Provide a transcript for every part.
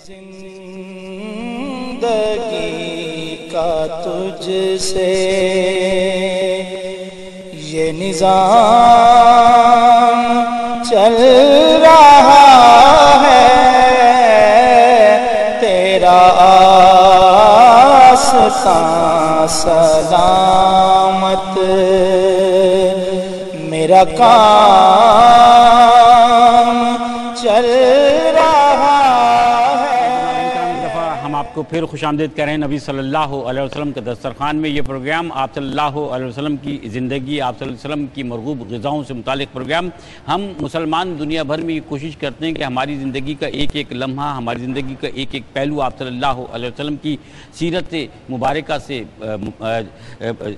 زندگی کا تجھ سے یہ نظام چل رہا ہے، تیرا آستان سلامت، میرا کام چل رہا ہے۔ ہم آپ کو پھر خوش آمدید کریں نبی صلی اللہ علیہ وسلم کے دسترخوان میں۔ یہ پروگرام آپ صلی اللہ علیہ وسلم کی زندگی، آپ صلی اللہ علیہ وسلم کی مرغوب غذاؤں سے متعلق پروگرام۔ ہم مسلمان دنیا بھر میں یہ کوشش کرتے ہیں کہ ہماری زندگی کا ایک ایک لمحہ، ہماری زندگی کا ایک ایک پہلو آپ صلی اللہ علیہ وسلم کی سیرت مبارکہ سے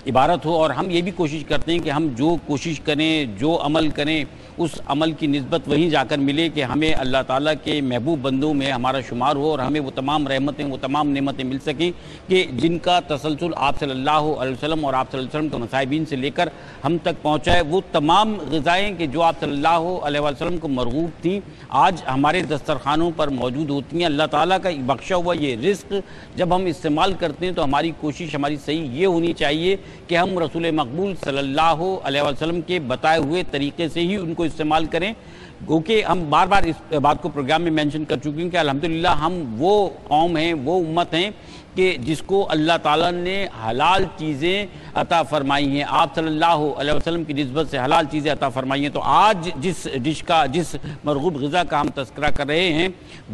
عبارت ہو، اور ہم یہ بھی کوشش کرتے ہیں کہ ہم جو کوشش کریں، جو عمل کریں، اس عمل کی نسبت وہیں جا کر ملے کہ ہمیں اللہ تعالیٰ کے محبوب بندوں میں ہمارا شمار ہو، اور ہمیں وہ تمام رحمتیں، وہ تمام نعمتیں مل سکیں کہ جن کا تسلسل آپ صلی اللہ علیہ وسلم اور آپ صلی اللہ علیہ وسلم کے مصاحبین سے لے کر ہم تک پہنچا ہے۔ وہ تمام غذائیں کہ جو آپ صلی اللہ علیہ وسلم کو مرغوب تھیں، آج ہمارے دسترخوانوں پر موجود ہوتی ہیں۔ اللہ تعالیٰ کا بخشا ہوا یہ رزق جب ہم استعمال کرتے ہیں تو ہماری کوشش، ہماری صحیح یہ ہونی چاہیے کہ ہم رسول مقبول صلی اللہ علیہ وسلم کے بتائے ہوئے طریقے سے ہی ان کو استعمال کریں۔ کیونکہ ہم بار بار اس بات کو پروگرام میں مینشن کر چکے ہیں کہ الحمدللہ ہم وہ قوم ہیں، وہ امت ہیں کہ جس کو اللہ تعالیٰ نے حلال چیزیں عطا فرمائی ہیں، آپ صلی اللہ علیہ وسلم کی نسبت سے حلال چیزیں عطا فرمائی ہیں۔ تو آج جس ڈش کا، جس مرغوب غذا کا ہم تذکرہ کر رہے ہیں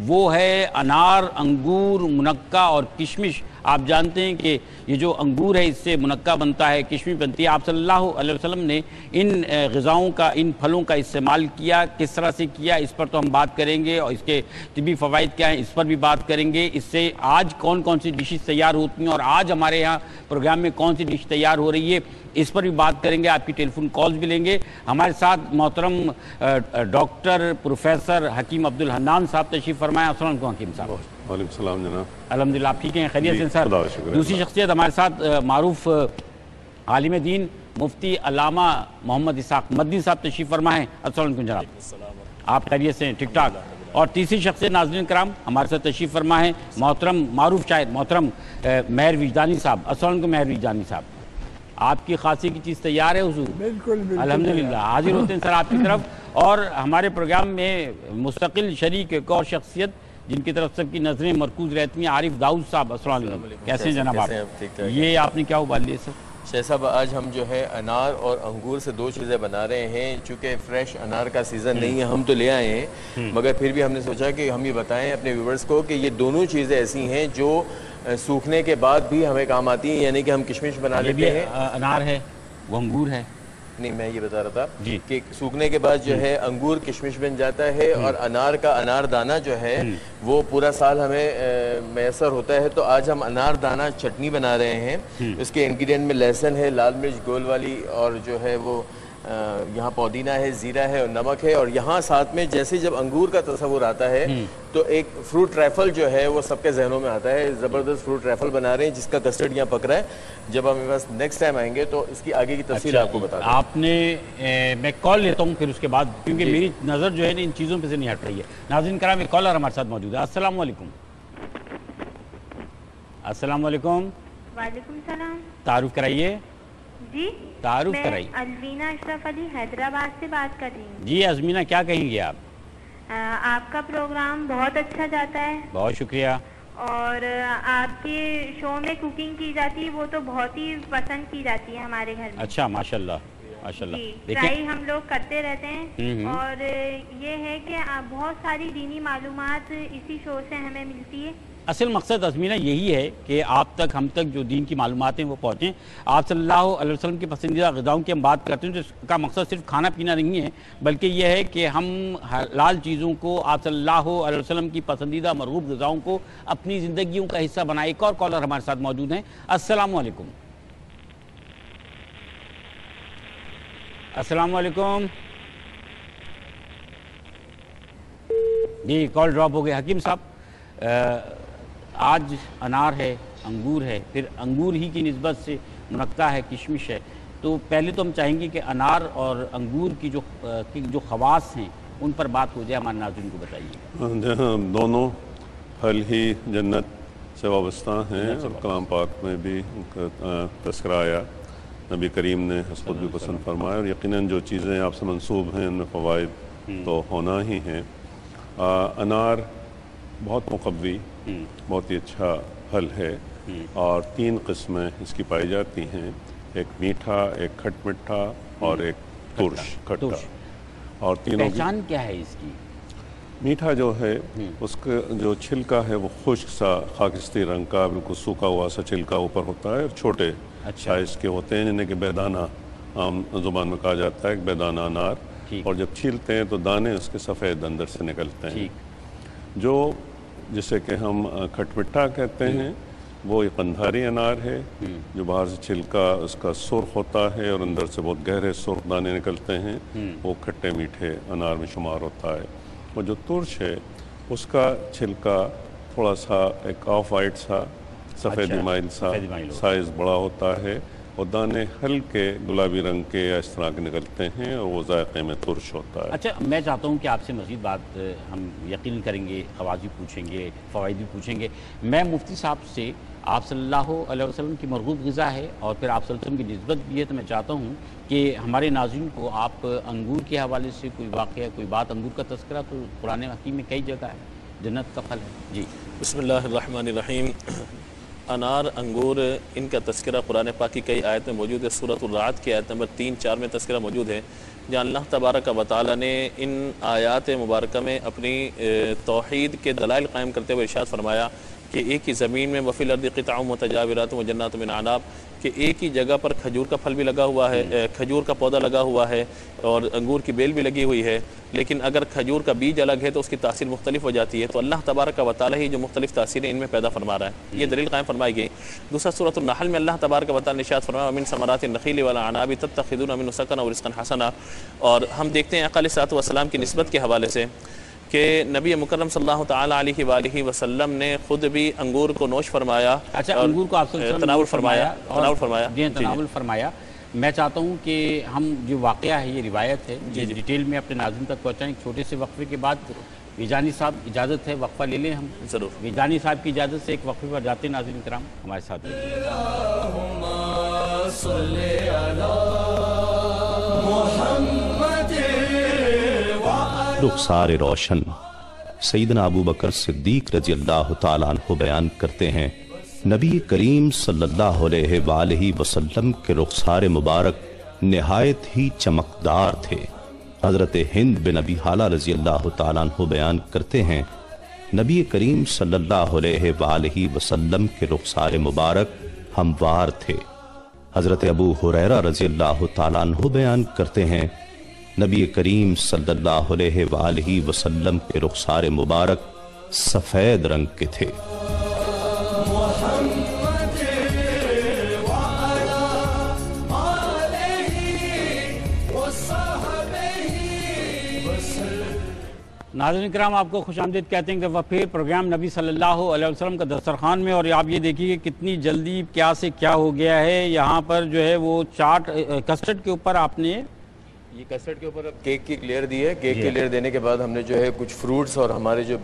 وہ ہے انار، انگور، منقہ اور کشمش۔ آپ جانتے ہیں کہ یہ جو انگور ہے اس سے منقہ بنتا ہے، کشمش بنتی ہے۔ آپ صلی اللہ علیہ وسلم نے ان غذاؤں کا، ان پھلوں کا استعمال کیا، کس طرح سے کیا، اس پر تو ہم بات کریں گے، اور اس کے طبی فوائد کیا ہیں اس پر بھی بات کریں گے۔ اس سے آج کون کون سی ڈشز تیار ہوتی ہیں اور آج ہمارے یہاں پروگرام میں کون سی ڈش تیار ہو رہی ہے اس پر بھی بات کریں گے۔ آپ کی ٹیلی فون کالز بھی لیں گے۔ ہمارے ساتھ محترم ڈاکٹر پروفیسر حکیم عبدالحنان صاحب تشریف فرمائیں۔ السلام علیکم حکیم صاحب۔ وعلیکم السلام جناب۔ الحمدللہ آپ ٹھیک ہیں، خیریت سے سر؟ خدا کا شکر ہے۔ دوسری شخصیت ہمارے ساتھ معروف عالم دین مفتی علامہ محمد اسحاق مدنی صاحب تشریف فرما ہیں۔ السلام علیکم جناب۔ آپ خیریت سے ہیں؟ ٹھیک ٹھاک۔ اور تیسری شخصیت ناظرین کرام ہمارے ساتھ تشریف فرما ہے محترم معروف شاعر محترم مہر وجدانی صاحب۔ السلام علیکم مہر وجدانی صاحب۔ آپ کی خاصی کی چیز تیار ہے حضور؟ بالکل الحمدللہ حاضر ہوتے ہیں سر آپ کی طرف۔ اور ہمارے پروگرام میں مستقل شریک ایک اور شخصیت جن کی طرف سب کی نظریں مرکوز رہتی ہیں، عارف داؤد صاحب۔ السلام علیکم، کیسے ہیں جناب آپ؟ یہ آپ نے کیا ابال لیے سر؟ شیخ صاحب آج ہم جو ہے انار اور انگور سے دو چیزیں بنا رہے ہیں۔ چونکہ فریش انار کا سیزن نہیں ہے، ہم تو لے آئے ہیں، مگر پھر بھی ہم نے سوچا کہ ہم یہ بتائیں اپنے ویورز کو کہ یہ دونوں چیزیں ایسی ہیں جو سوکھنے کے بعد بھی ہمیں کام آتی ہیں، یعنی کہ ہم کشمش بنا لیتے ہیں۔ انار ہے، وہ انگور ہے؟ نہیں، میں یہ بتا رہا تھا جی کہ سوکھنے کے بعد جو ہے انگور کشمش بن جاتا ہے، اور انار کا انار دانہ جو ہے وہ پورا سال ہمیں میسر ہوتا ہے۔ تو آج ہم انار دانہ چٹنی بنا رہے ہیں۔ اس کے انگریڈینٹ میں لہسن ہے، لال مرچ گول والی، اور جو ہے وہ یہاں پودینہ ہے، زیرہ ہے اور نمک ہے۔ اور یہاں ساتھ میں جیسے جب انگور کا تصور آتا ہے تو ایک فروٹ ریفل جو ہے وہ سب کے ذہنوں میں آتا ہے۔ زبردست فروٹ ریفل بنا رہے ہیں جس کا کسٹرڈ یہاں پک رہا ہے۔ جب ہم بس نیکسٹ ٹائم آئیں گے تو اس کی آگے کی تفصیل آپ کو بتا دیں۔ آپ نے میں کال لیتا ہوں پھر اس کے بعد، کیونکہ میری نظر جو ہے ان چیزوں پہ سے نہیں ہٹ رہی ہے۔ ناظرین کرام ایک کالر ہمارے ساتھ موجود ہے۔ السلام علیکم۔ السلام علیکم۔ وعلیکم السلام۔ تعارف کرائیے جی تعارف کرائیے۔ میں ازمینہ اشرف علی حیدرآباد سے بات کر رہی ہوں۔ جی ازمینہ کیا کہیں گے آپ؟ آپ کا پروگرام بہت اچھا جاتا ہے، بہت شکریہ۔ اور آپ کے شو میں کوکنگ کی جاتی ہے وہ تو بہت ہی پسند کی جاتی ہے ہمارے گھر میں۔ اچھا ماشاءاللہ ماشاءاللہ۔ جی دیکھیں ٹرائی ہم لوگ کرتے رہتے ہیں، اور یہ ہے کہ بہت ساری دینی معلومات اسی شو سے ہمیں ملتی ہے۔ اصل مقصد ازمینہ یہی ہے کہ آپ تک، ہم تک جو دین کی معلومات ہیں وہ پہنچیں۔ آپ صلی اللہ علیہ وسلم کے پسندیدہ غذاؤں کی ہم بات کرتے ہیں تو اس کا مقصد صرف کھانا پینا نہیں ہے، بلکہ یہ ہے کہ ہم حلال چیزوں کو، آپ صلی اللہ علیہ وسلم کی پسندیدہ مرغوب غذاؤں کو اپنی زندگیوں کا حصہ بنائیں۔ ایک اور کالر ہمارے ساتھ موجود ہیں۔ السلام علیکم۔ السلام علیکم۔ جی کال ڈراپ ہو گیا۔ حکیم صاحب آج انار ہے، انگور ہے، پھر انگور ہی کی نسبت سے منقہ ہے، کشمش ہے، تو پہلے تو ہم چاہیں گے کہ انار اور انگور کی جو خواص ہیں ان پر بات ہو جائے، ہمارے ناظرین کو بتائیے۔ دونوں پھل ہی جنت سے وابستہ ہیں اور کلام پاک میں بھی ان کا تذکرہ آیا، نبی کریم نے اس خود بھی پسند فرمایا، اور یقیناً جو چیزیں آپ سے منسوب ہیں ان میں فوائد تو ہونا ہی ہیں۔ انار بہت مقوی، بہت ہی اچھا پھل ہے، اور 3 قسمیں اس کی پائی جاتی ہیں، ایک میٹھا، ایک کھٹ میٹھا اور ایک ترش کھٹا، اور تینوں کی پہچان کیا ہے اس کی؟ میٹھا جو ہے اس کا جو چھلکا ہے وہ خشک سا خاکستی رنگ کا بالکل سوکھا ہوا سا چھلکا اوپر ہوتا ہے، اور چھوٹے سائز کے ہوتے ہیں، جنہیں کہ بیدانہ عام زبان میں کہا جاتا ہے، ایک بیدانہ انار، اور جب چھیلتے ہیں تو دانے اس کے سفید اندر سے نکلتے ہیں۔ جو جسے کہ ہم کھٹ مٹھا کہتے ہیں وہ ایک قندھاری انار ہے، جو باہر سے چھلکا اس کا سرخ ہوتا ہے اور اندر سے بہت گہرے سرخ دانے نکلتے ہیں، وہ کھٹے میٹھے انار میں شمار ہوتا ہے۔ اور جو ترش ہے اس کا چھلکا تھوڑا سا ایک آف وائٹ سا سفید مائل سا سائز بڑا ہوتا ہے، اور دانے ہلکے گلابی رنگ کے یا اس طرح کے نکلتے ہیں، اور وہ ذائقے میں ترش ہوتا ہے۔ اچھا، میں چاہتا ہوں کہ آپ سے مزید بات ہم یقین کریں گے، خواص بھی پوچھیں گے، فوائد بھی پوچھیں گے۔ میں مفتی صاحب سے آپ صلی اللہ علیہ وسلم کی مرغوب غذا ہے اور پھر آپ صلی اللہ علیہ وسلم کی نسبت بھی ہے، تو میں چاہتا ہوں کہ ہمارے ناظرین کو آپ انگور کے حوالے سے کوئی واقعہ، کوئی بات، انگور کا تذکرہ تو قرآن حکیم میں کئی جگہ ہے، جنت کا پھل ہے۔ جی بسم اللہ الرحمن الرحیم۔ انار، انگور، ان کا تذکرہ قرآن پاک کی کئی آیت میں موجود ہے۔ سورۃ الرعد کی آیت نمبر 3-4 میں تذکرہ موجود ہے، جہاں اللہ تبارک و تعالیٰ نے ان آیات مبارکہ میں اپنی توحید کے دلائل قائم کرتے ہوئے ارشاد فرمایا کہ ایک ہی زمین میں وفی الارض قطع متجاورات وجنات من اعناب، کہ ایک ہی جگہ پر کھجور کا پھل بھی لگا ہوا ہے، کھجور کا پودا لگا ہوا ہے اور انگور کی بیل بھی لگی ہوئی ہے، لیکن اگر کھجور کا بیج الگ ہے تو اس کی تاثیر مختلف ہو جاتی ہے۔ تو اللہ تبارک و تعالیٰ ہی جو مختلف تاثیریں ان میں پیدا فرما رہا ہے، یہ دلیل قائم فرمائی گئی۔ دوسرا سورۃ النحل میں اللہ تبارک و تعالیٰ نے ارشاد فرمایا ومن ثمرات النخیل والاعناب تتخذون منه سکنا ورزقا حسنا، اور ہم دیکھتے ہیں آقا علیہ الصلوۃ والسلام کی نسبت کے حوالے سے کہ نبی مکرم صلی اللہ تعالیٰ علیہ وآلہ وسلم نے خود بھی انگور کو نوش فرمایا، اچھا انگور کو آپ صلی اللہ علیہ وسلم تناول فرمایا، تناول فرمایا۔ میں چاہتا ہوں کہ ہم جو واقعہ ہے، یہ روایت ہے، ڈیٹیل میں اپنے ناظرین تک پہنچائیں۔ ایک چھوٹے سے وقفے کے بعد ویجانی صاحب اجازت ہے وقفہ لے لیں ہم؟ ضرور۔ ویجانی صاحب کی اجازت سے ایک وقفے پر جاتے ہیں ناظرین کرام، ہمارے ساتھ رخسار روشن سیدنا ابو بکر صدیق رضی اللہ تعالیٰ عنہ بیان کرتے ہیں، نبی کریم صلی اللہ علیہ وآلہ وسلم کے رخسار مبارک نہایت ہی چمکدار تھے۔ حضرت ہند بن ابی حالہ رضی اللہ تعالیٰ عنہ بیان کرتے ہیں، نبی کریم صلی اللہ علیہ وآلہ وسلم کے رخسار مبارک ہموار تھے۔ حضرت ابو ہریرہ رضی اللہ تعالیٰ عنہ بیان کرتے ہیں، نبی کریم صلی اللہ علیہ وآلہ وسلم کے رخسار مبارک سفید رنگ کے تھے۔ ناظرین کرام، آپ کو خوش آمدید کہتے ہیں کہ وہ پھر پروگرام نبی صلی اللہ علیہ وسلم کا دسترخوان میں، اور آپ یہ دیکھیے کہ کتنی جلدی کیا سے کیا ہو گیا ہے۔ یہاں پر جو ہے وہ چاٹ کسٹرڈ کے اوپر آپ نے یہ کسٹرڈ کے اوپر اب کیک کی لیئر دی ہے، کیک کی لیئر دینے کے بعد ہم نے جو ہے کچھ فروٹس اور ہمارے جو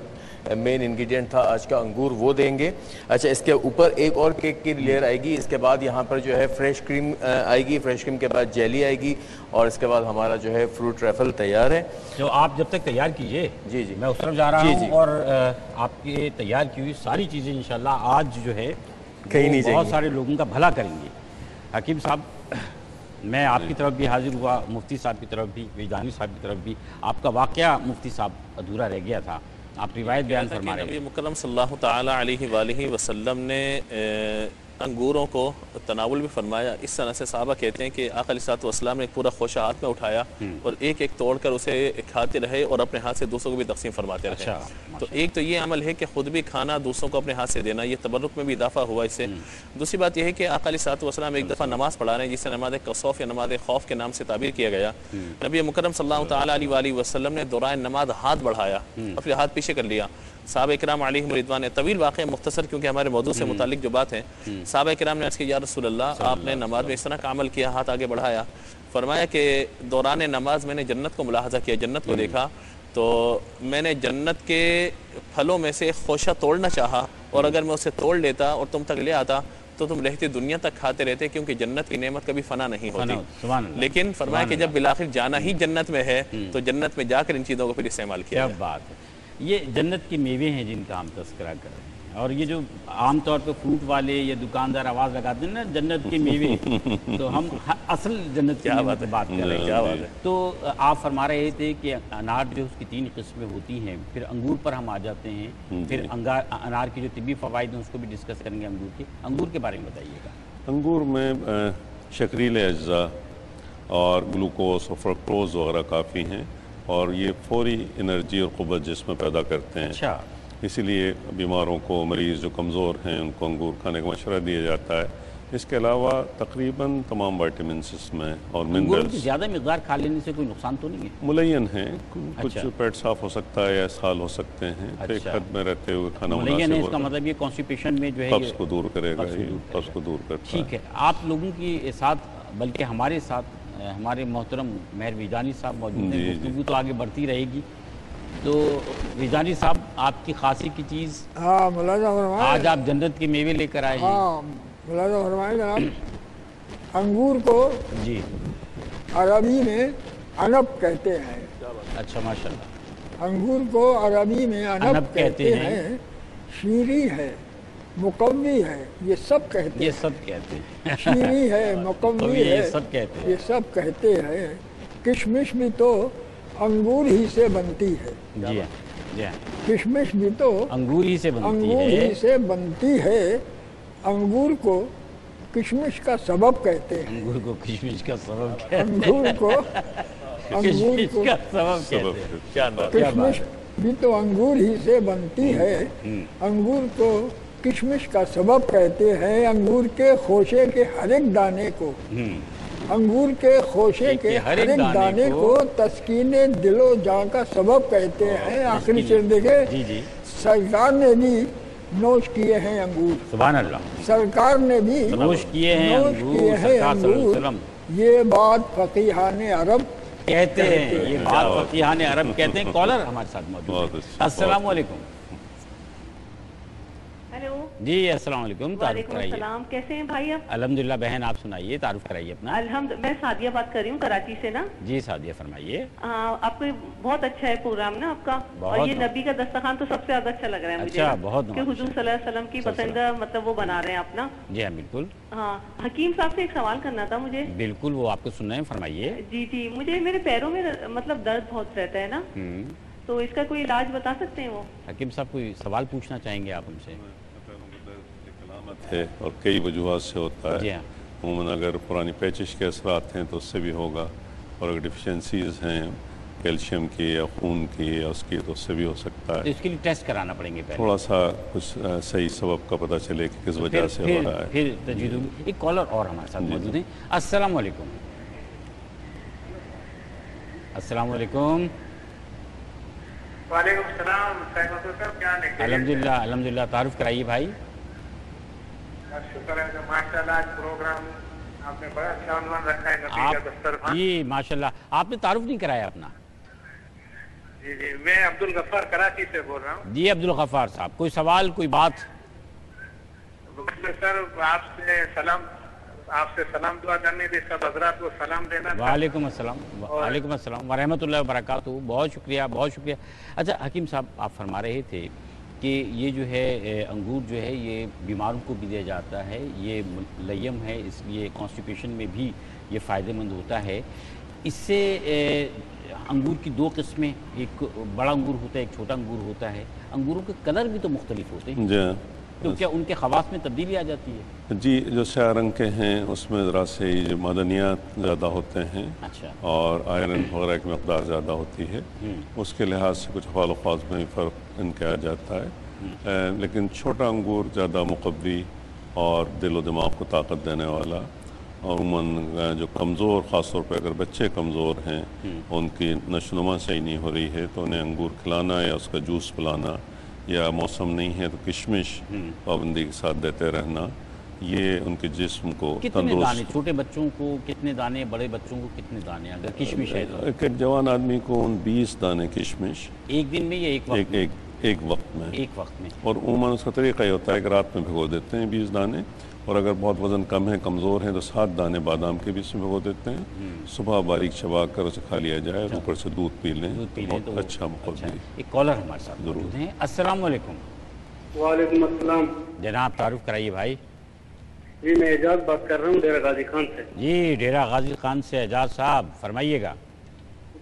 مین انگریڈینٹ تھا آج کا انگور وہ دیں گے۔ اچھا، اس کے اوپر ایک اور کیک کی لیئر آئے گی، اس کے بعد یہاں پر جو ہے فریش کریم آئے گی، فریش کریم کے بعد جیلی آئے گی، اور اس کے بعد ہمارا جو ہے فروٹ ریفل تیار ہے۔ جو آپ جب تک تیار کیجئے، جی میں اس طرف جا رہا ہوں، اور آپ کے تیار کی ہوئی ساری چیزیں انشاءاللہ آج جو ہے کہیں نہیں بہت سارے لوگوں کا بھلا کریں گے۔ حکیم صاحب، میں آپ کی طرف بھی حاضر ہوا، مفتی صاحب کی طرف بھی، وجدانی صاحب کی طرف بھی۔ آپ کا واقعہ مفتی صاحب ادھورا رہ گیا تھا، آپ روایت بیان فرما رہے ہیں۔ نبی مکرم صلی اللہ تعالیٰ علیہ وآلہ وسلم نے انگوروں کو تناول بھی فرمایا۔ اس طرح سے صحابہ کہتے ہیں کہ آقا علیہ الصلوۃ والسلام نے ایک پورا خوشہ ہاتھ میں اٹھایا اور ایک ایک توڑ کر اسے کھاتے رہے اور اپنے ہاتھ سے دوسروں کو بھی تقسیم فرماتے رہے۔ تو ایک تو یہ عمل ہے کہ خود بھی کھانا، دوسروں کو اپنے ہاتھ سے دینا، یہ تبرک میں بھی اضافہ ہوا اس سے۔ دوسری بات یہ ہے کہ آقا علیہ الصلوۃ والسلام ایک دفعہ نماز پڑھا رہے ہیں، جسے نماز کسوف یا نماز خوف کے نام سے تعبیر کیا گیا۔ نبی مکرم صلی اللہ تعالیٰ علیہ وآلہ وسلم نے دوران نماز ہاتھ بڑھایا اور پھر ہاتھ پیچھے کر لیا۔ صحابہ کرام علیہم رضوان، طویل واقعہ مختصر کیونکہ ہمارے موضوع سے متعلق جو بات ہے، صحابہ کرام نے عرض کیا یا رسول اللہ، آپ نے نماز میں اس طرح کا عمل کیا، ہاتھ آگے بڑھایا۔ فرمایا کہ دوران نماز میں نے جنت کو ملاحظہ کیا، جنت کو دیکھا، تو میں نے جنت کے پھلوں میں سے خوشہ توڑنا چاہا، اور اگر میں اسے توڑ لیتا اور تم تک لے آتا تو تم رہتی دنیا تک کھاتے رہتے، کیونکہ جنت کی نعمت کبھی فنا نہیں ہوتی۔ لیکن فرمایا کہ جب بالآخر جانا ہی جنت میں ہے تو جنت میں جا کر ان چیزوں کو پھر استعمال کیا۔ کیا بات ہے! یہ جنت کے میوے ہیں جن کا ہم تذکرہ کر رہے ہیں، اور یہ جو عام طور پہ فروٹ والے یا دکاندار آواز لگاتے ہیں نا جنت کے میوے، تو ہم اصل جنت کی بات کر رہے ہیں۔ تو آپ فرما رہے تھے کہ انار جو اس کی 3 قسمیں ہوتی ہیں، پھر انگور پر ہم آ جاتے ہیں، پھر انار کی جو طبی فوائد ہیں اس کو بھی ڈسکس کریں گے۔ انگور کے بارے میں بتائیے گا۔ انگور میں شکریلے اجزاء اور گلوکوز اور فرکٹوز وغیرہ کافی ہیں، اور یہ فوری انرجی اور قوت جسم میں پیدا کرتے ہیں۔ اچھا، اسی لیے بیماروں کو، مریض جو کمزور ہیں ان کو انگور کھانے کا مشورہ دیا جاتا ہے۔ اس کے علاوہ تقریباً تمام وائٹامنس اس میں اور انگور کی منرلز زیادہ مقدار کھا لینے سے کوئی نقصان تو نہیں ہے؟ ملین ہیں، کچھ پیٹ صاف ہو سکتا ہے یا اسہال ہو سکتے ہیں، تو ایک حد میں رہتے ہوئے کھانا ملین ہے، مناسب اس کا ہوتا مطلب یہ کانسٹیپیشن میں جو ہے قبض کو دور کرے گا، قبض کو دور کرتا ہے۔ ٹھیک ہے، آپ لوگوں کے ساتھ بلکہ ہمارے ساتھ ہمارے محترم مہر ویجانی صاحب موجود ہیں، گفتگو تو آگے بڑھتی رہے گی۔ تو ویجانی صاحب، آپ کی خاصی کی چیز ملاحظہ فرمائے، آج آپ جنت کے میوے لے کر آئے ہیں۔ ملاحظہ فرمائے جناب، انگور کو جی عربی میں عنب کہتے ہیں۔ اچھا، ماشاءاللہ۔ انگور کو عربی میں عنب کہتے ہیں، شیریں ہے، مقوی ہے، یہ سب کہتے ہیں۔ یہ سب کہتے ہیں، شیریں ہے، مقوی ہے، یہ سب کہتے ہیں۔ یہ سب کہتے ہیں۔ کشمش بھی تو انگور ہی سے بنتی ہے۔ جی ہاں، جی ہاں، کشمش بھی تو انگور ہی سے بنتی انگور ہے۔ ہی سے بنتی ہے۔ انگور کو کشمش کا سبب کہتے ہیں۔ انگور کو کشمش کا سبب کہتے ہیں۔ انگور کو کشمش کا سبب کہتے ہیں۔ کشمش بھی تو انگور ہی سے بنتی ہے۔ انگور کو کشمش کا سبب کہتے ہیں۔ انگور کے خوشے کے ہر ایک دانے کو، انگور کے خوشے کے ہر ایک دانے کو تسکین دل و جان کا سبب کہتے ہیں۔ آخری شعر دیکھیں، سرکار نے بھی نوش کیے ہیں انگور۔ سبحان اللہ۔ سرکار نے بھی نوش کیے ہیں انگور۔ یہ بات فقیہان عرب کہتے ہیں، یہ بات فقیہان عرب کہتے ہیں۔ کالر ہمارے ساتھ موجود ہے۔ السلام علیکم۔ ہیلو جی السلام علیکم، تعارف وعلیکم کرائیے۔ السلام، کیسے ہیں بھائی آپ؟ الحمدللہ بہن، آپ سنائیے، تعارف کرائیے اپنا۔ میں سعدیہ بات کر رہی ہوں کراچی سے نا۔ جی سعدیہ فرمائیے۔ آپ کو بہت اچھا ہے پروگرام نا آپ کا، اور یہ نبی کا دسترخوان تو سب سے زیادہ اچھا لگ رہا ہے مجھے۔ اچھا، بہت کہ حضور صلی اللہ علیہ وسلم کی پسندیدہ مطلب وہ بنا رہے ہیں آپ نا۔ جی ہاں بالکل۔ ہاں، حکیم صاحب سے ایک سوال کرنا تھا مجھے۔ بالکل، وہ آپ کو سن رہے ہیں، فرمائیے۔ جی مجھے میرے پیروں میں مطلب درد بہت رہتا ہے نا، تو اس کا کوئی علاج بتا سکتے ہیں وہ؟ حکیم صاحب کوئی سوال پوچھنا چاہیں گے آپ ہم سے؟ ہے اور کئی وجوہات سے ہوتا ہے۔ جی ہاں، عموماً اگر پرانی پیچش کے اثرات ہیں تو اس سے بھی ہوگا، اور اگر ڈیفیشنسیز ہیں کیلشیم کی یا خون کی یا اس کی، تو اس سے بھی ہو سکتا تو ہے۔ اس کے لیے ٹیسٹ کرانا پڑیں گے پہلے، تھوڑا سا کچھ صحیح سبب کا پتہ چلے کہ کس وجہ سے ہو رہا ہے۔ پھر تجویز ہوگی۔ ایک کالر اور ہمارے ساتھ موجود ہیں۔ السلام علیکم۔ السلام علیکم۔ وعلیکم السلام، کیا حال ہے؟ الحمدللہ، تعارف کرائیے بھائی۔ شکر ہے، ماشاء اللہ آج پروگرام آپ نے بڑا اچھا عنوان رکھا ہے، نبی کا دسترخوان۔ جی ماشاءاللہ، آپ نے تعارف نہیں کرایا اپنا۔ جی میں عبدالغفار کراچی سے بول رہا ہوں۔ جی عبدالغفار صاحب، کوئی سوال، کوئی بات؟ سر آپ سے سلام دعا کرنے تھے، سب حضرات کو سلام دینا تھا۔ وعلیکم السلام ورحمۃ اللہ وبرکاتہ، بہت شکریہ، بہت شکریہ۔ اچھا حکیم صاحب، آپ فرما رہے تھے کہ یہ جو ہے انگور جو ہے یہ بیماروں کو بھی دیا جاتا ہے، یہ ملیم ہے، اس لیے کانسٹیپیشن میں بھی یہ فائدہ مند ہوتا ہے۔ اس سے انگور کی 2 قسمیں، ایک بڑا انگور ہوتا ہے، ایک چھوٹا انگور ہوتا ہے۔ انگوروں کے کلر بھی تو مختلف ہوتے ہیں، جی، تو کیا ان کے خواص میں تبدیلی آ جاتی ہے؟ جی، جو سیاہ رنگ کے ہیں اس میں ذرا سے معدنیات زیادہ ہوتے ہیں، اچھا، اور آئرن وغیرہ کی مقدار زیادہ ہوتی ہے، اس کے لحاظ سے کچھ حوال و خواص میں فرق ان کے آ جاتا ہے۔ لیکن چھوٹا انگور زیادہ مقوی اور دل و دماغ کو طاقت دینے والا، عموماً جو کمزور، خاص طور پہ اگر بچے کمزور ہیں، ان کی نشو و نما صحیح نہیں ہو رہی ہے، تو انہیں انگور کھلانا یا اس کا جوس پلانا، یا موسم نہیں ہے تو کشمش پابندی کے ساتھ دیتے رہنا، یہ ان کے جسم کو کتنے دانے چھوٹے بچوں کو کتنے دانے، بڑے بچوں کو کتنے دانے اگر کشمش ہے تو؟ ایک جوان آدمی کو 20 دانے کشمش ایک دن میں یا ایک وقت میں؟ ایک وقت میں. ایک وقت میں. اور عموماً اس کا طریقہ یہ ہوتا ہے کہ رات میں بھگو دیتے ہیں 20 دانے، اور اگر بہت وزن کم ہے کمزور ہیں تو 7 دانے بادام کے بھی اس میں بھگو دیتے ہیں. صبح باریک چبا کر اسے کھا لیا جائے اور اوپر سے دودھ پی لیں تو بہت اچھا مقدم. ایک کالر ہمارے ساتھ موجود ہیں. السلام علیکم. وعلیکم السلام. جناب تعارف کرائیے بھائی. جی میں اعجاز بات کر رہا ہوں ڈیرہ غازی خان سے. جی ڈیرہ غازی خان سے اعجاز صاحب فرمائیے گا.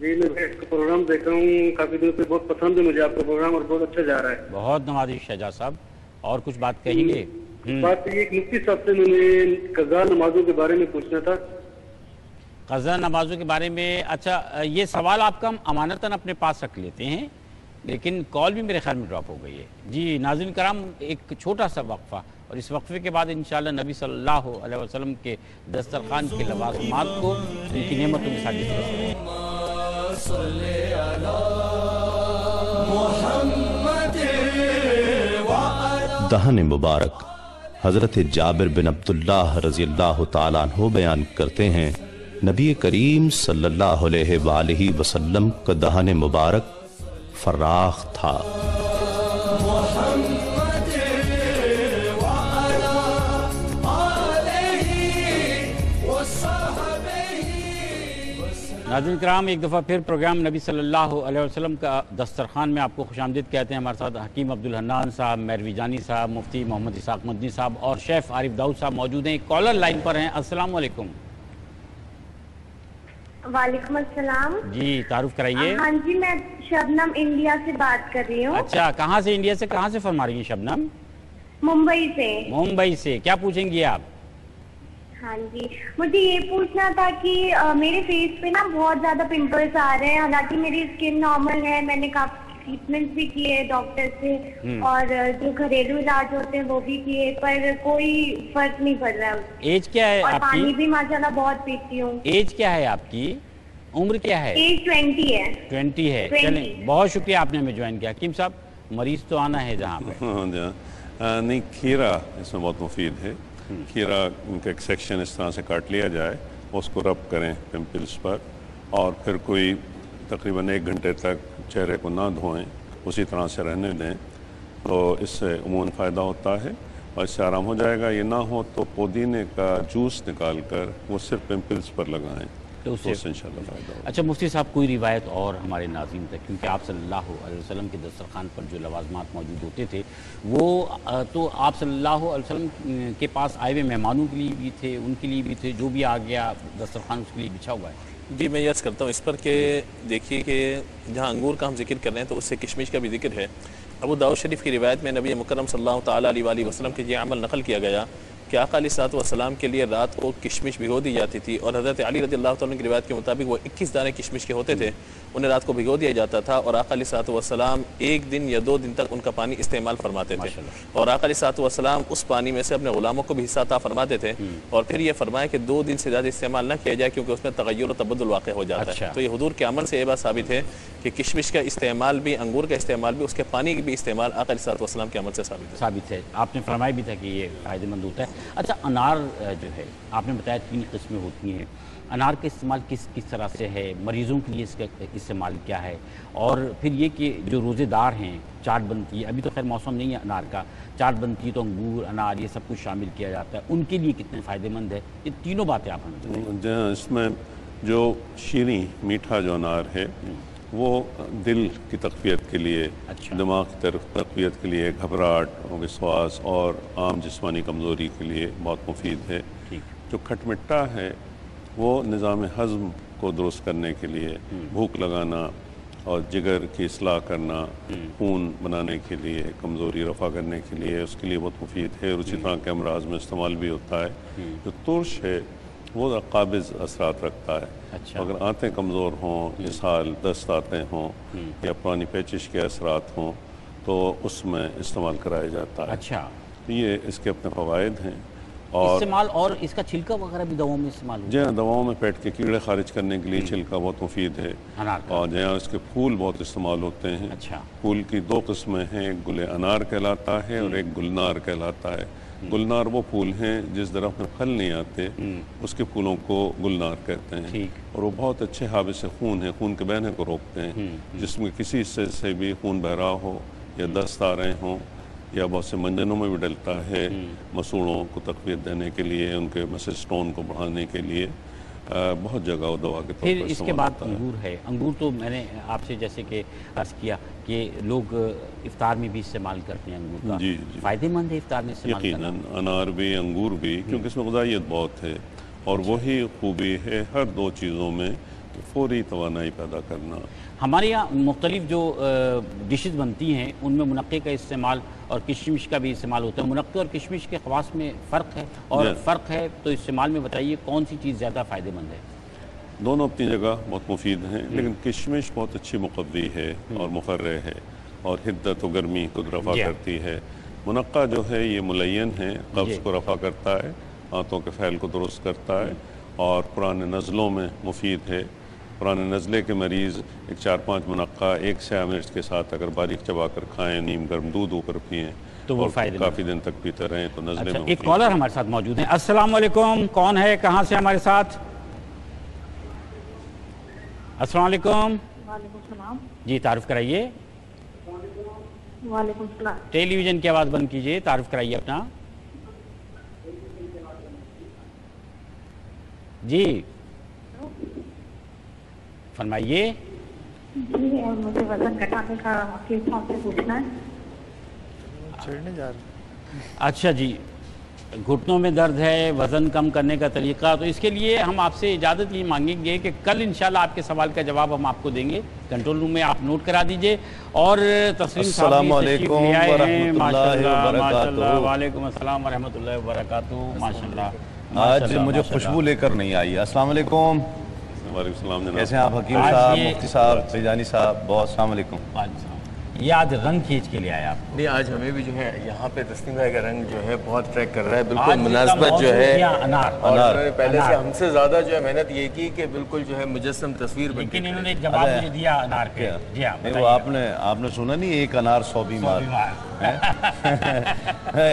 جی میں اس کا پروگرام دیکھ رہا ہوں کافی دنوں سے، بہت پسند ہے مجھے آپ کا پروگرام اور بہت اچھا جا رہا ہے. بہت نوازش اعجاز صاحب. اور کچھ بات کہیں گے؟ بات یہ ایک مفتی صاحب سے میں نے قضا نمازوں کے بارے میں پوچھنا تھا. قضا نمازوں کے بارے میں؟ اچھا یہ سوال آپ کا ہم امانتاً اپنے پاس رکھ لیتے ہیں، لیکن کال بھی میرے خیال میں ڈراپ ہو گئی ہے. جی ناظرین کرام ایک چھوٹا سا وقفہ، اور اس وقفے کے بعد انشاءاللہ نبی صلی اللہ علیہ وسلم کے دسترخوان کے لوازمات کو ان کی نعمتوں کے ساتھ ڈسکس کریں. دہن مبارک حضرت جابر بن عبداللہ رضی اللہ تعالیٰ عنہ بیان کرتے ہیں نبی کریم صلی اللہ علیہ وآلہ وسلم کا دہن مبارک فراخ تھا. ناظرین کرام ایک دفعہ پھر پروگرام نبی صلی اللہ علیہ وسلم کا دسترخوان میں آپ کو خوش آمدید کہتے ہیں. ہمارے ساتھ حکیم عبدالحنان صاحب، مہروی جانی صاحب، مفتی محمد اسحاق مدنی صاحب اور شیف عارف داؤد صاحب موجود ہیں. ایک کالر لائن پر ہیں. السلام علیکم. وعلیکم السلام. جی تعارف کرائیے. ہاں جی میں شبنم انڈیا سے بات کر رہی ہوں. اچھا کہاں سے؟ انڈیا سے کہاں سے فرما رہی ہیں شبنم؟ ممبئی سے. ممبئی سے. کیا پوچھیں گی آپ؟ ہاں جی مجھے یہ پوچھنا تھا کہ میرے فیس پہ نا بہت زیادہ پمپلس آ رہے ہیں، حالانکہ میری اسکن نارمل ہے. میں نے کافی ٹریٹمنٹ بھی کیے ڈاکٹر سے اور جو گھریلو علاج ہوتے ہیں وہ بھی کیے، پر کوئی فرق نہیں پڑ رہا ہے. ایج کیا ہے اور آپ کی؟ پانی بھی ماشاءاللہ بہت پیتی ہوں. ایج کیا ہے آپ کی؟ عمر کیا ہے؟ ایج 20 ہے. 20 ہے. چلیں بہت شکریہ آپ نے ہمیں جوائن کیا. حکیم صاحب مریض تو آنا ہے جہاں پہ. نہیں کھیرا اس میں بہت مفید ہے. کھیرا ان کا ایک سیکشن اس طرح سے کاٹ لیا جائے، اس کو رب کریں پمپلس پر، اور پھر کوئی تقریباً 1 گھنٹے تک چہرے کو نہ دھوئیں، اسی طرح سے رہنے دیں، تو اس سے عموماً فائدہ ہوتا ہے اور اس سے آرام ہو جائے گا. یہ نہ ہو تو پودینے کا جوس نکال کر وہ صرف پمپلس پر لگائیں تو اس سے انشاءاللہ فائدہ ہوگا. اچھا مفتی صاحب کوئی روایت اور ہمارے ناظرین تک، کیونکہ آپ صلی اللہ علیہ وسلم کے دسترخوان پر جو لوازمات موجود ہوتے تھے وہ تو آپ صلی اللہ علیہ وسلم کے پاس آئے ہوئے مہمانوں کے لیے بھی تھے، ان کے لیے بھی تھے، جو بھی آ گیا دسترخوان اس کے لیے بچھا ہوا ہے. جی میں یس کرتا ہوں اس پر کہ دیکھیے کہ جہاں انگور کا ہم ذکر کر رہے ہیں تو اس سے کشمش کا بھی ذکر ہے. ابو داؤد شریف کی روایت میں نبی مکرم صلی اللہ تعالیٰ علیہ وسلم کے یہ عمل نقل کیا گیا کہ آقا علیہ السلام کے لیے رات کو کشمش بھگو دی جاتی تھی، اور حضرت علی رضی اللہ تعالیٰ کی روایت کے مطابق وہ 21 دانے کشمش کے ہوتے تھے، انہیں رات کو بھگو دیا جاتا تھا، اور آقا علیہ السلام 1 دن یا 2 دن تک ان کا پانی استعمال فرماتے تھے، اور آقا علیہ السلام اس پانی میں سے اپنے غلاموں کو بھی حصہ عطا فرماتے تھے، اور پھر یہ فرمایا کہ 2 دن سے زیادہ استعمال نہ کیا جائے کیونکہ اس میں تغیر و تبدل واقع ہو جاتا ہے. تو یہ حضور کے عمل سے یہ بات ثابت ہے کہ کشمش کا استعمال بھی، انگور کا استعمال بھی، اس کے پانی کی بھی استعمال آقا علیہ السلام کے عمل سے ثابت ہے. آپ نے فرمایا بھی تھا کہ یہ فائدہ مند ہوتا ہے. اچھا انار جو ہے آپ نے بتایا 3 قسمیں ہوتی ہیں، انار کا استعمال کس طرح سے ہے، مریضوں کے لیے اس کا استعمال کیا ہے، اور پھر یہ کہ جو روزے دار ہیں چاٹ بنتی ہے، ابھی تو خیر موسم نہیں ہے انار کا، چاٹ بنتی ہے تو انگور انار یہ سب کچھ شامل کیا جاتا ہے، ان کے لیے کتنے فائدہ مند ہے؟ یہ تینوں باتیں آپ ہمیں بتائیں. اس میں جو شیریں میٹھا جو انار ہے وہ دل کی تقویت کے لیے، دماغ کی تقویت کے لیے، گھبراہٹ، وسواس اور عام جسمانی کمزوری کے لیے بہت مفید ہے. جو کھٹمٹا ہے وہ نظام ہضم کو درست کرنے کے لیے، بھوک لگانا اور جگر کی اصلاح کرنا، خون بنانے کے لیے، کمزوری رفع کرنے کے لیے، اس کے لیے بہت مفید ہے، اور اسی طرح کے امراض میں استعمال بھی ہوتا ہے. جو ترش ہے وہ قابض اثرات رکھتا ہے. اگر آنتیں کمزور ہوں، اسہال، دست آتے ہوں یا پرانی پیچش کے اثرات ہوں تو اس میں استعمال کرایا جاتا ہے. اچھا یہ اس کے اپنے فوائد ہیں. اور استعمال، اور اس کا چھلکا وغیرہ بھی دواؤں میں استعمال ہوتا ہے؟ جی ہاں، دواؤں میں پیٹ کے کیڑے خارج کرنے کے لیے چھلکا بہت مفید ہے. اور جہاں اس کے پھول بہت استعمال ہوتے ہیں. پھول کی 2 قسمیں ہیں، ایک گل انار کہلاتا ہے اور ایک گلنار کہلاتا ہے. گلنار وہ پھول ہیں جس درخت میں پھل نہیں آتے اس کے پھولوں کو گلنار کہتے ہیں، اور وہ بہت اچھے حابس خون ہیں، خون کے بہنے کو روکتے ہیں، جس میں کسی حصے سے بھی خون بہ رہا ہو یا دست آ رہے ہوں یا بہت سے منجنوں میں بھی ڈلتا ہے، مسوڑوں کو تقویت دینے کے لیے، ان کے مسل سٹون کو بڑھانے کے لیے بہت جگہ وہ دوا کے طور پر پھر اس کے بعد انگور ہے. انگور تو میں نے آپ سے جیسے کہ عرض کیا کہ لوگ افطار میں بھی استعمال کرتے ہیں انگور کا. جی فائدہ مند ہے افطار میں استعمال کرنا؟ یقیناً انار بھی انگور بھی، کیونکہ اس میں غذائیت بہت ہے، اور وہی خوبی ہے ہر دو چیزوں میں فوری توانائی پیدا کرنا. ہمارے یہاں مختلف جو ڈشز بنتی ہیں ان میں منقے کا استعمال اور کشمش کا بھی استعمال ہوتا ہے. منقے اور کشمش کے خواص میں فرق ہے، اور فرق ہے تو استعمال میں بتائیے کون سی چیز زیادہ فائدہ مند ہے؟ دونوں اپنی جگہ بہت مفید ہیں، لیکن کشمش بہت اچھی مقوی ہے اور مفرح ہے، اور حدت و گرمی کو رفع کرتی ہے. منقہ جو ہے یہ ملین ہے، قبض کو رفع کرتا ہے، آنتوں کے پھیل کو درست کرتا ہے، اور پرانے نزلوں میں مفید ہے. پرانے نزلے کے مریض 4-5 منقہ ایک سیاہ مرچ کے ساتھ اگر باریک چبا کر کھائیں، نیم گرم دودھ اوپر پئیں تو وہ فائدہ کافی دن تک پیتے رہیں تو نزلے میں. ایک کالر ہمارے ساتھ موجود ہیں. السلام علیکم، کون ہے، کہاں سے ہمارے ساتھ؟ السلام علیکم. وعلیکم السلام. جی تعارف کرائیے. وعلیکم السلام. ٹیلی ویژن کی آواز بند کیجئے، تعارف کرائیے اپنا. جی فرمائیے. جی مجھے وزن گھٹانے کا آپ سے پوچھنا ہے. چڑھنے جا رہے. اچھا جی، گھٹنوں میں درد ہے، وزن کم کرنے کا طریقہ، تو اس کے لیے ہم آپ سے اجازت یہ مانگیں گے کہ کل انشاءاللہ آپ کے سوال کا جواب ہم آپ کو دیں گے. کنٹرول روم میں آپ نوٹ کرا دیجئے. اور تسلیم صاحب السلام علیکم ورحمۃ اللہ وبرکاتہ. وعلیکم السلام ورحمۃ اللہ وبرکاتہ. ماشاءاللہ. آج مجھے خوشبو لے کر نہیں آئی. السلام علیکم. وعلیکم السلام جناب. کیسے ہیں آپ؟ حکیم صاحب، مفتی صاحب، فیضانی صاحب، بہت السلام علیکم. یہ آج رنگ کھینچ کے لے آیا آپ. نہیں، آج ہمیں بھی جو ہے یہاں پہ تسلیم بھائی کا رنگ جو ہے بہت ٹریک کر رہا ہے، بالکل مناسبت جو ہے، اور انہوں نے پہلے سے ہم سے زیادہ جو ہے محنت یہ کی کہ بالکل جو ہے مجسم تصویر بن کے. لیکن انہوں نے ایک جواب مجھے دیا انار پہ. جی ہاں، وہ آپ نے سنا نہیں، ایک انار 100 بیمار.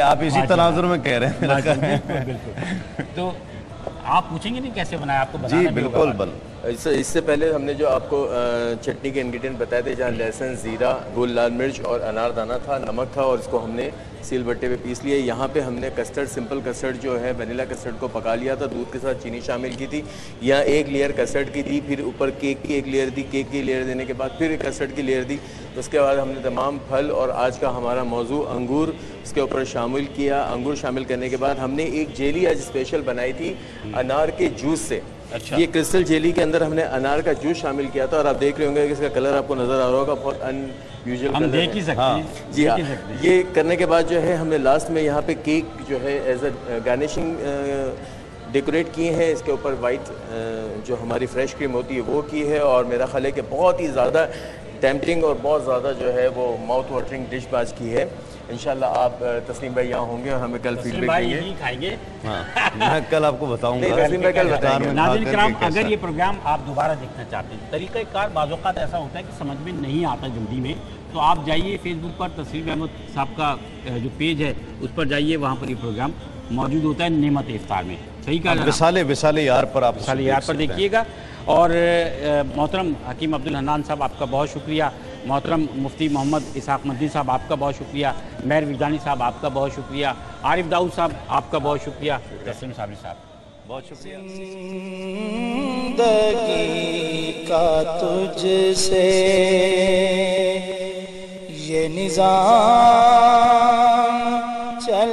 آپ اسی تناظر میں کہہ رہے ہیں. بالکل. تو آپ پوچھیں گے نہیں کیسے بنایا آپ کو بنانا؟ جی بالکل. اس سے پہلے ہم نے جو آپ کو چٹنی کے انگریڈینٹ بتائے تھے، جہاں لہسن، زیرہ، گول لال مرچ اور انار دانہ تھا، نمک تھا، اور اس کو ہم نے سیل بٹے پہ پیس لیا. یہاں پہ ہم نے کسٹرڈ، سمپل کسٹرڈ جو ہے وینیلا کسٹرڈ کو پکا لیا تھا، دودھ کے ساتھ چینی شامل کی تھی. یہاں ایک لیئر کسٹرڈ کی دی، پھر اوپر کیک کی ایک لیئر دی، کیک کی لیئر دینے کے بعد پھر کسٹرڈ کی لیئر دی. اس کے بعد ہم نے تمام پھل اور آج کا ہمارا موضوع انگور اس کے اوپر شامل کیا. انگور شامل کرنے کے بعد ہم نے ایک جیلی آج اسپیشل بنائی تھی انار کے جوس سے. یہ کرسٹل جیلی کے اندر ہم نے انار کا جوس شامل کیا تھا، اور آپ دیکھ رہے ہوں گے کہ اس کا کلر آپ کو نظر آ رہا ہوگا، بہت ان یوزول ہم دیکھ ہی سکتے ہیں. جی ہاں. یہ کرنے کے بعد جو ہے ہم نے لاسٹ میں یہاں پہ کیک جو ہے ایز اے گارنشنگ ڈیکوریٹ کیے ہیں. اس کے اوپر وائٹ جو ہماری فریش کریم ہوتی ہے وہ کی ہے، اور میرا خیال ہے کہ بہت ہی زیادہ ٹیمپٹنگ اور بہت زیادہ جو ہے وہ ماؤتھ واٹرنگ ڈش باز کی ہے. انشاءاللہ آپ تسلیم بھائی یہاں ہوں گے اور ہمیں کل فیڈ بیک دیں گے. کھائیں گے. میں کل آپ کو بتاؤں گا. تسلیم بھائی کل بتائیں گے. ناظرین کرام، اگر یہ پروگرام آپ دوبارہ دیکھنا چاہتے ہیں، طریقہ کار بعض اوقات ایسا ہوتا ہے کہ سمجھ میں نہیں آتا جلدی میں، تو آپ جائیے فیس بک پر تسلیم احمد صاحب کا جو پیج ہے اس پر جائیے، وہاں پر یہ پروگرام موجود ہوتا ہے نعمت افطار میں. صحیح کہا. وصال یار پر آپ وصال یار پر دیکھیے گا. اور محترم حکیم عبدالحنان صاحب آپ کا بہت شکریہ. محترم مفتی محمد اسحاق مدنی صاحب آپ کا بہت شکریہ. مہر وجدانی صاحب آپ کا بہت شکریہ. عارف داؤد صاحب آپ کا بہت شکریہ. تسلیم صابری صاحب بہت شکریہ. زندگی کا تجھ سے یہ نظام چل